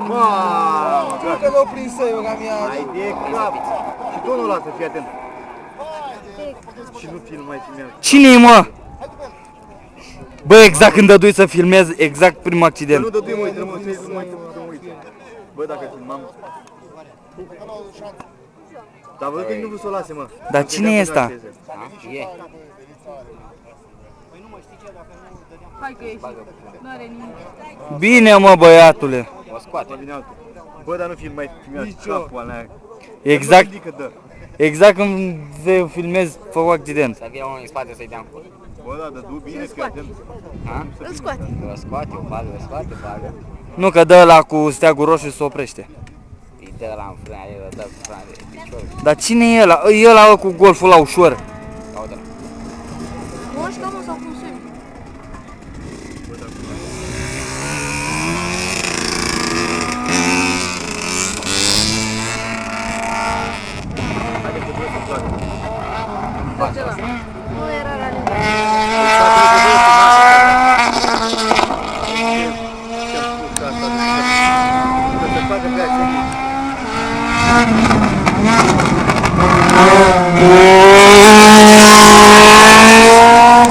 Mamă, Tu că l-o prins să eu, ca mea. ai de cap. Și tu nu lasă, fii atent. Și nu filmează. Cine-i, mă? Bă, exact când dădui să filmez, exact primul Că accident. nu dădui, mă, trebuie să mă uite. Bă, dacă filmam... Dar văd că nu vreau să o lase, mă. Dar cine e ăsta? E. Hai că ieși. Nu are nimic. Bine, mă, băiatule. O scoate. Vine altul. Bă, dar nu filmai, filmează capul alea. Exact, Adică dă. exact când te filmez, fă un accident. Să vină unul în spate să-i dea în cur. Bă, da, dă bine, fii atent. Ha? Îl scoate. O scoate, o bagă, o scoate, bagă. Nu, că dă ăla cu steagul roșu și se oprește. Îi dă la în frână, îl dă cu frână de picior. Dar cine e ăla? E ăla cu golful la ușor. Caută-l. Moșca, mă, sau cum suni? Merge la. Nu era realizat. Să